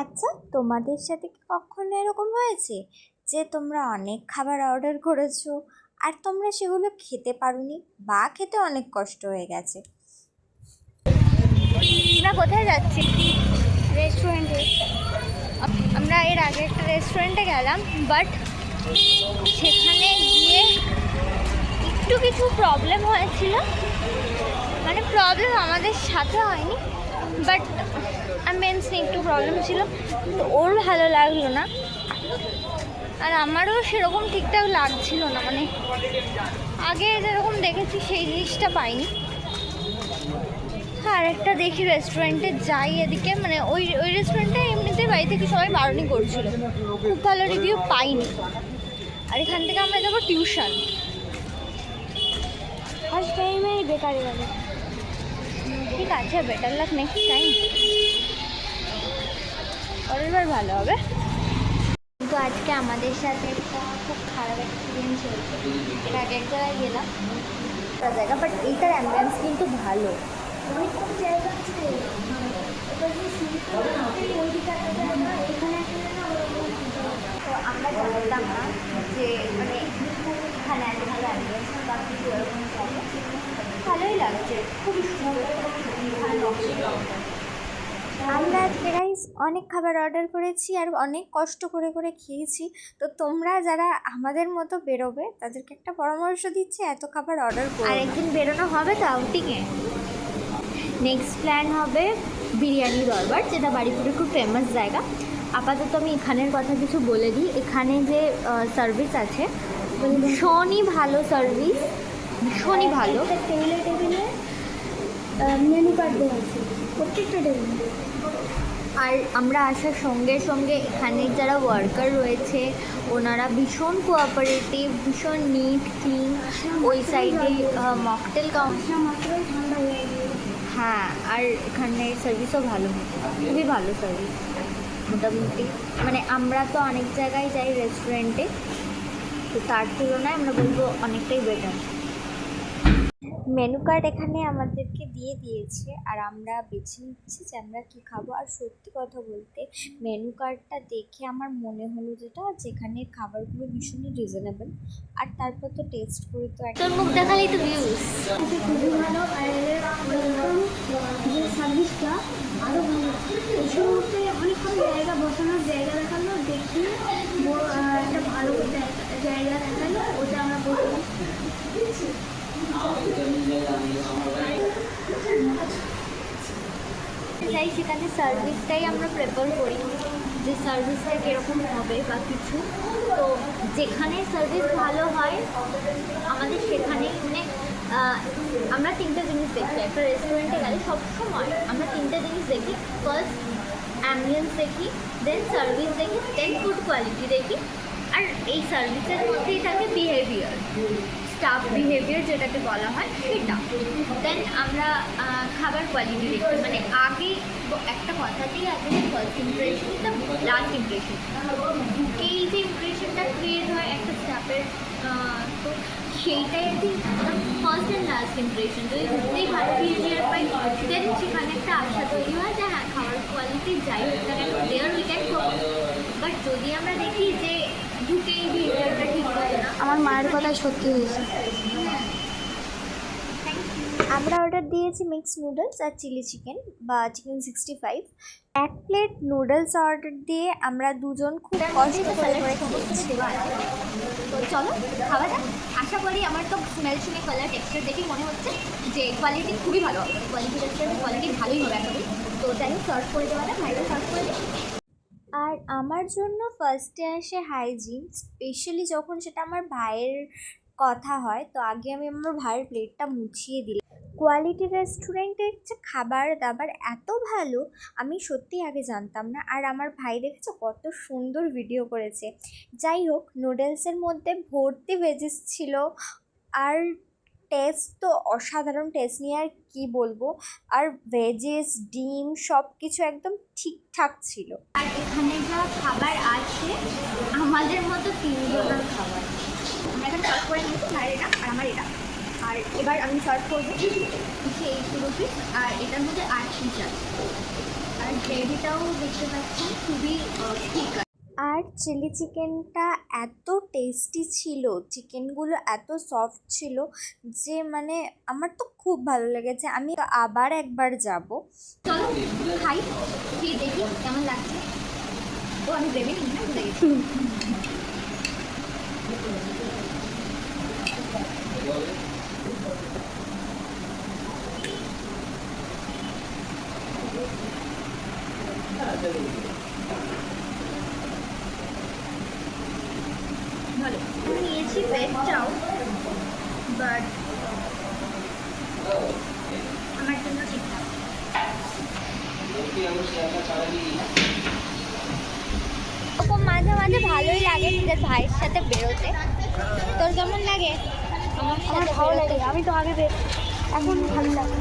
আচ্ছা, তোমাদের সাথে কি কখনো এরকম হয়েছে যে তোমরা অনেক খাবার অর্ডার করেছো আর তোমরা সেগুলো খেতে পারোনি বা খেতে অনেক কষ্ট হয়ে গেছে? আমরা কোথায় যাচ্ছি? রেস্টুরেন্টে। আমরা এর আগে একটা রেস্টুরেন্টে গেলাম, বাট সেখানে গিয়ে একটু কিছু প্রবলেম হয়েছিল। মানে প্রবলেম আমাদের সাথে হয়নি, বাট মেন্সলি একটু প্রবলেম ছিল, তো ওর ভালো লাগলো না আর আমারও সেরকম ঠিকঠাক লাগছিল না। মানে আগে যেরকম দেখেছি সেই জিনিসটা পাইনি। আর একটা দেখি রেস্টুরেন্টে যাই এদিকে, মানে ওই ওই রেস্টুরেন্টে এমনিতে বাড়ি থেকে সবাই বারণই করছিল, খুব ভালো রিভিউ পাইনি। আর এখান থেকে আমরা যাবো টিউশন। ফার্স্ট টাইমেই বেকারি গেল, ঠিক আছে, বেটার লাক নেক্সট টাইম, পরের বার ভালো হবে। কিন্তু আজকে আমাদের সাথে একটা খুব খারাপ এক্সপিরিয়েন্স হয়েছে। এর আগে এক জায়গায় গেলাম, একটা জায়গা, বাট এইটার অ্যাম্বিয়েন্স কিন্তু ভালো। অনেকক্ষণ জায়গা আছে, তো আমরা জানতাম না যে মানে এখানে এত ভালো অ্যাম্বিয়েন্স বা কিছু এরকম থাকে। ভালোই লাগছে, খুবই সুন্দর। আমরা আজকে গাইস অনেক খাবার অর্ডার করেছি আর অনেক কষ্ট করে করে খেয়েছি। তো তোমরা যারা আমাদের মতো বেরোবে তাদেরকে একটা পরামর্শ দিচ্ছি, এত খাবার অর্ডার করো আর না। একদিন বেরোনো হবে তো আউটিংয়ে। নেক্সট প্ল্যান হবে বিরিয়ানি দরবার, যেটা বাড়িপুরে খুব ফেমাস জায়গা। আপাতত আমি এখানের কথা কিছু বলে দিই। এখানে যে সার্ভিস আছে ভীষণই ভালো সার্ভিস, ভীষণই ভালো। টেবিলে টেবিলে মেনু কার্ড দেওয়া আছে প্রত্যেকটা টেবিলে। আর আমরা আসার সঙ্গে সঙ্গে এখানের যারা ওয়ার্কার রয়েছে ওনারা ভীষণ কোঅপারেটিভ, ভীষণ নিট ক্লিন। ওই সাইডে মকটেল কাউন্টার, ঠান্ডা হয়ে গিয়ে, হ্যাঁ, আর এখানে সার্ভিসও ভালো, খুবই ভালো সার্ভিস মোটামুটি। মানে আমরা তো অনেক জায়গায় যাই রেস্টুরেন্টে, তো তার তুলনায় আমরা বলবো অনেকটাই বেটার। মেনু কার্ড এখানে আমাদেরকে দিয়ে দিয়েছে আর আমরা বেছে নিচ্ছি যে আমরা কী খাবো। আর সত্যি কথা বলতে মেনু কার্ডটা দেখে আমার মনে হলো যেখানে খাবারগুলো ভীষণই রিজনেবল। আর তারপর তো টেস্ট করে তো তোর মুখ দেখালেই তো ভিউজ। খুবই ভালো। আর যে সার্ভিসটা আরও ভালো। এই সময়তে অনেকক্ষণ জায়গা বসানোর জায়গা দেখালো, দেখি একটা ভালো জায়গা দেখালো, ওটা আমরা বসলাম। চাই সেখানে সার্ভিসটাই আমরা প্রেফার করি, যে সার্ভিসটা কীরকম হবে বা কিছু। তো যেখানে সার্ভিস ভালো হয় আমাদের সেখানেই, মানে আমরা তিনটে জিনিস দেখি একটা রেস্টুরেন্টে গেলে। সবসময় আমরা তিনটে জিনিস দেখি। ফার্স্ট অ্যাম্বিয়েন্স দেখি, দেন সার্ভিস দেখি, দেন ফুড কোয়ালিটি দেখি। আর এই সার্ভিসের মধ্যেই থাকে বিহেভিয়ার, স্টাফ বিহেভিয়ার যেটাকে বলা হয় সেটা। দেন আমরা খাবার কোয়ালিটি দেখি। মানে আগে একটা কথাতেই আছে যে first impression is the last impression. ঢুকেই যে ইমপ্রেশনটা ক্রিয়েট হয় একটা স্টাফের, তো সেইটাই আর কি ফার্স্ট অ্যান্ড লাস্ট ইমপ্রেশন। যদি ঢুকতেই ভালো বিহেভিয়ার পাই, দেন সেখানে একটা আশা তৈরি হয় যে হ্যাঁ খাবার কোয়ালিটি যাই হোক না কেন there we can go. But যদি আমরা দেখি যে ঢুকেই বিহেভিয়ারটা ঠিক হয় না, আমার মায়ের কথা সত্যি হয়েছে। আমরা অর্ডার দিয়েছি মিক্স নুডলস আর চিলি চিকেন বা চিকেন 65। এক প্লেট নুডলস অর্ডার দিয়ে আমরা দুজন খুব কষ্ট করে করে খেয়েছি। তো চলো খাওয়া যাক। আশা করি, আমার তো স্মেল শুনে কালার টেক্সচার দেখে মনে হচ্ছে যে কোয়ালিটি খুবই ভালো হবে। কোয়ালিটি রেস্টুরেন্টের কোয়ালিটি ভালোই হবে আশা করি। তো যাই হোক সার্ভ করে দেওয়া যাক, ভাইরা সার্ভ করে দিই। আর আমার জন্য ফার্স্টে আসে হাইজিন, স্পেশালি যখন সেটা আমার ভাইয়ের কথা হয়। তো আগে আমি আমার ভাইয়ের প্লেটটা মুছিয়ে দিলাম। কোয়ালিটি রেস্টুরেন্টের যে খাবার দাবার এত ভালো আমি সত্যিই আগে জানতাম না। আর আমার ভাই দেখেছো কত সুন্দর ভিডিও করেছে। যাই হোক, নুডলসের মধ্যে ভর্তি ভেজিস ছিল আর টেস্ট তো অসাধারণ টেস্ট নিয়ে আর কি বলবো। আর ভেজিস ডিম সব কিছু একদম ঠিকঠাক ছিল। আর এখানে যা খাবার আছে আমাদের মতো তিনজনের খাবার। আমরা এখানে সার্ভ করে নিয়েছি, ভাইয়ের এটা আর আমার এটা। আর এবার আমি সার্ভ করবো হচ্ছে এই পুরো পিস, আর এটার মধ্যে 8 পিস আছে। আর আর গ্রেভিটাও দেখতে পাচ্ছেন খুবই ঠিক। আর চিলি চিকেনটা এত টেস্টি ছিল, চিকেনগুলো এত সফট ছিল যে মানে আমার তো খুব ভালো লেগেছে, আমি আবার একবার যাব। চলো খাই, খেয়ে দেখি কেমন লাগছে। ও আমি গ্রেভি নিই না, ভুলে গেছি। ভালো, আমি নিয়েছি ভেজটাও, বাট আমার জন্য ঠিকঠাক। ওরকম মাঝে মাঝে ভালোই লাগে নিজের ভাইয়ের সাথে বেরোতে। তোর কেমন লাগে? আমার ভালো লাগে, আমি তো আগে এখন ভালো লাগে।